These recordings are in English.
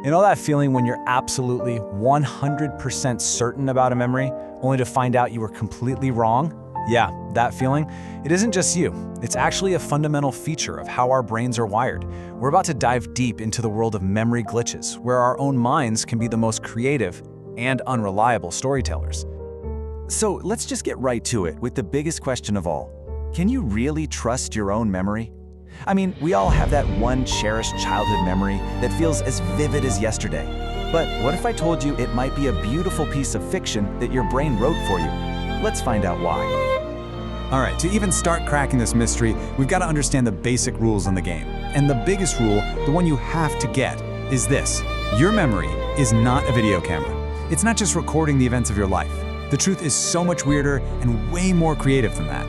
You know that feeling when you're absolutely 100% certain about a memory, only to find out you were completely wrong? Yeah, that feeling. It isn't just you. It's actually a fundamental feature of how our brains are wired. We're about to dive deep into the world of memory glitches, where our own minds can be the most creative and unreliable storytellers. So let's just get right to it with the biggest question of all. Can you really trust your own memory? I mean, we all have that one cherished childhood memory that feels as vivid as yesterday. But what if I told you it might be a beautiful piece of fiction that your brain wrote for you? Let's find out why. All right, to even start cracking this mystery, we've got to understand the basic rules in the game. And the biggest rule, the one you have to get, is this. Your memory is not a video camera. It's not just recording the events of your life. The truth is so much weirder and way more creative than that.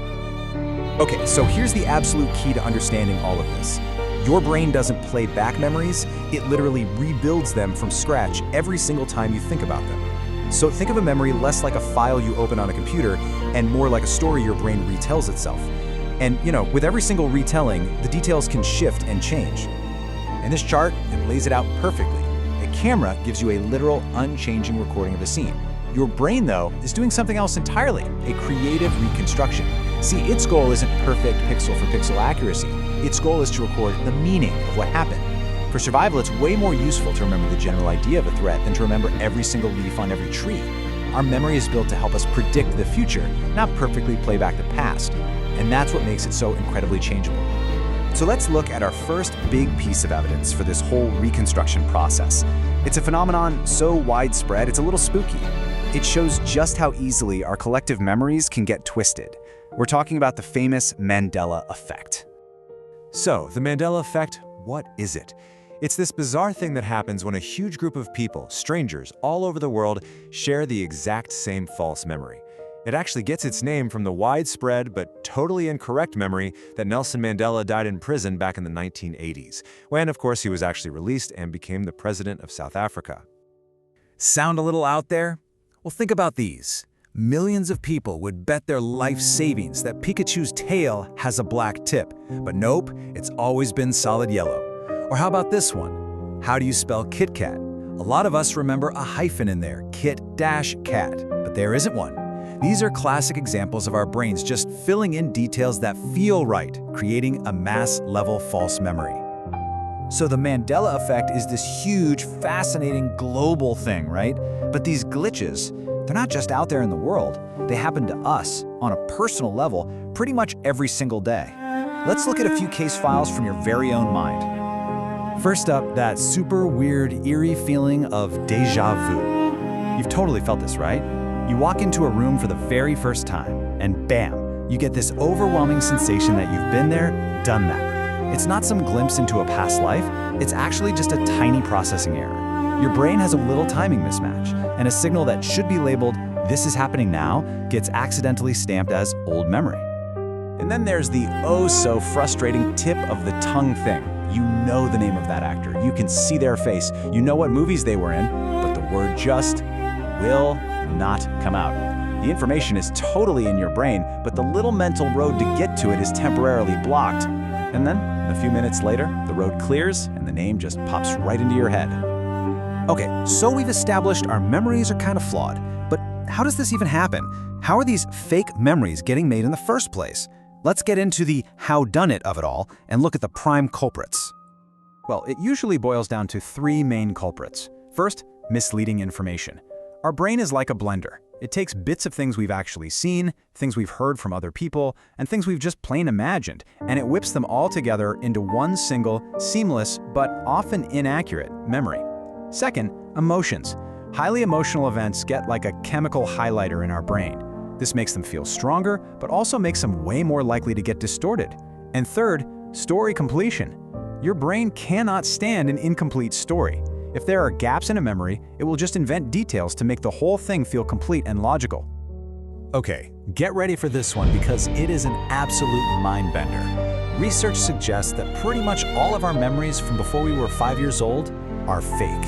Okay, so here's the absolute key to understanding all of this. Your brain doesn't play back memories, it literally rebuilds them from scratch every single time you think about them. So think of a memory less like a file you open on a computer and more like a story your brain retells itself. And with every single retelling, the details can shift and change. In this chart, it lays it out perfectly. A camera gives you a literal, unchanging recording of a scene. Your brain, though, is doing something else entirely, a creative reconstruction. See, its goal isn't perfect pixel-for-pixel accuracy. Its goal is to record the meaning of what happened. For survival, it's way more useful to remember the general idea of a threat than to remember every single leaf on every tree. Our memory is built to help us predict the future, not perfectly play back the past. And that's what makes it so incredibly changeable. So let's look at our first big piece of evidence for this whole reconstruction process. It's a phenomenon so widespread, it's a little spooky. It shows just how easily our collective memories can get twisted. We're talking about the famous Mandela Effect. So, the Mandela Effect, what is it? It's this bizarre thing that happens when a huge group of people, strangers all over the world, share the exact same false memory. It actually gets its name from the widespread but totally incorrect memory that Nelson Mandela died in prison back in the 1980s, when, of course, he was actually released and became the president of South Africa. Sound a little out there? Well, think about these. Millions of people would bet their life savings that Pikachu's tail has a black tip, but nope, it's always been solid yellow. Or how about this one? How do you spell KitKat? A lot of us remember a hyphen in there, kit-cat, but there isn't one. These are classic examples of our brains just filling in details that feel right, creating a mass-level false memory. So the Mandela Effect is this huge, fascinating, global thing, right? But these glitches, they're not just out there in the world. They happen to us, on a personal level, pretty much every single day. Let's look at a few case files from your very own mind. First up, that super weird, eerie feeling of deja vu. You've totally felt this, right? You walk into a room for the very first time, and bam, you get this overwhelming sensation that you've been there, done that. It's not some glimpse into a past life, it's actually just a tiny processing error. Your brain has a little timing mismatch, and a signal that should be labeled, "This is happening now," gets accidentally stamped as old memory. And then there's the oh-so-frustrating tip of the tongue thing. You know the name of that actor, you can see their face, you know what movies they were in, but the word just will not come out. The information is totally in your brain, but the little mental road to get to it is temporarily blocked. And then, a few minutes later, the road clears and the name just pops right into your head. Okay, so we've established our memories are kind of flawed, but how does this even happen? How are these fake memories getting made in the first place? Let's get into the how-done-it of it all and look at the prime culprits. Well, it usually boils down to three main culprits. First, misleading information. Our brain is like a blender. It takes bits of things we've actually seen, things we've heard from other people, and things we've just plain imagined, and it whips them all together into one single, seamless, but often inaccurate memory. Second, emotions. Highly emotional events get like a chemical highlighter in our brain. This makes them feel stronger, but also makes them way more likely to get distorted. And third, story completion. Your brain cannot stand an incomplete story. If there are gaps in a memory, it will just invent details to make the whole thing feel complete and logical. Okay, get ready for this one because it is an absolute mind-bender. Research suggests that pretty much all of our memories from before we were 5 years old are fake.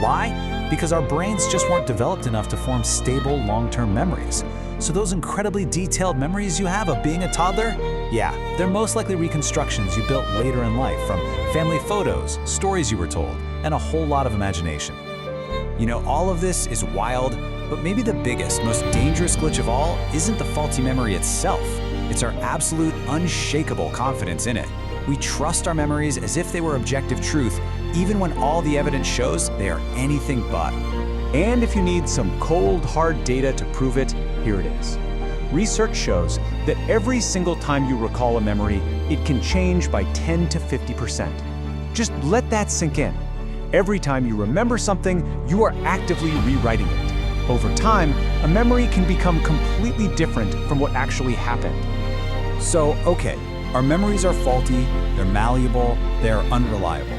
Why? Because our brains just weren't developed enough to form stable, long-term memories. So those incredibly detailed memories you have of being a toddler, yeah, they're most likely reconstructions you built later in life from family photos, stories you were told, and a whole lot of imagination. You know, all of this is wild, but maybe the biggest, most dangerous glitch of all isn't the faulty memory itself. It's our absolute, unshakable confidence in it. We trust our memories as if they were objective truth, even when all the evidence shows they are anything but. And if you need some cold, hard data to prove it, here it is. Research shows that every single time you recall a memory, it can change by 10 to 50%. Just let that sink in. Every time you remember something, you are actively rewriting it. Over time, a memory can become completely different from what actually happened. So, okay, our memories are faulty, they're malleable, they're unreliable.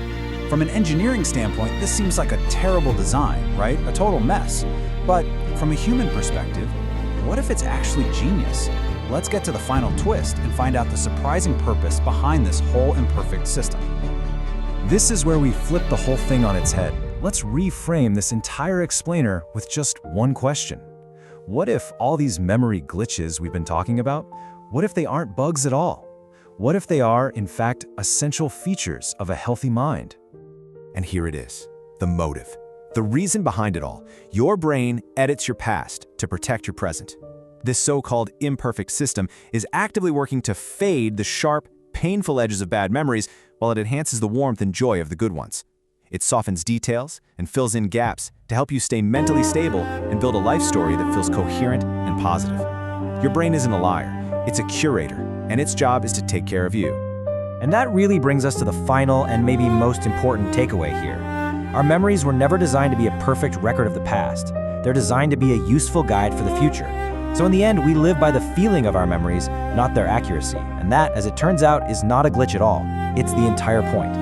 From an engineering standpoint, this seems like a terrible design, right? A total mess. But from a human perspective, what if it's actually genius? Let's get to the final twist and find out the surprising purpose behind this whole imperfect system. This is where we flip the whole thing on its head. Let's reframe this entire explainer with just one question. What if all these memory glitches we've been talking about, what if they aren't bugs at all? What if they are, in fact, essential features of a healthy mind? And here it is, the motive. The reason behind it all. Your brain edits your past to protect your present. This so-called imperfect system is actively working to fade the sharp, painful edges of bad memories while it enhances the warmth and joy of the good ones. It softens details and fills in gaps to help you stay mentally stable and build a life story that feels coherent and positive. Your brain isn't a liar, it's a curator, and its job is to take care of you. And that really brings us to the final and maybe most important takeaway here. Our memories were never designed to be a perfect record of the past. They're designed to be a useful guide for the future. So in the end, we live by the feeling of our memories, not their accuracy. And that, as it turns out, is not a glitch at all. It's the entire point.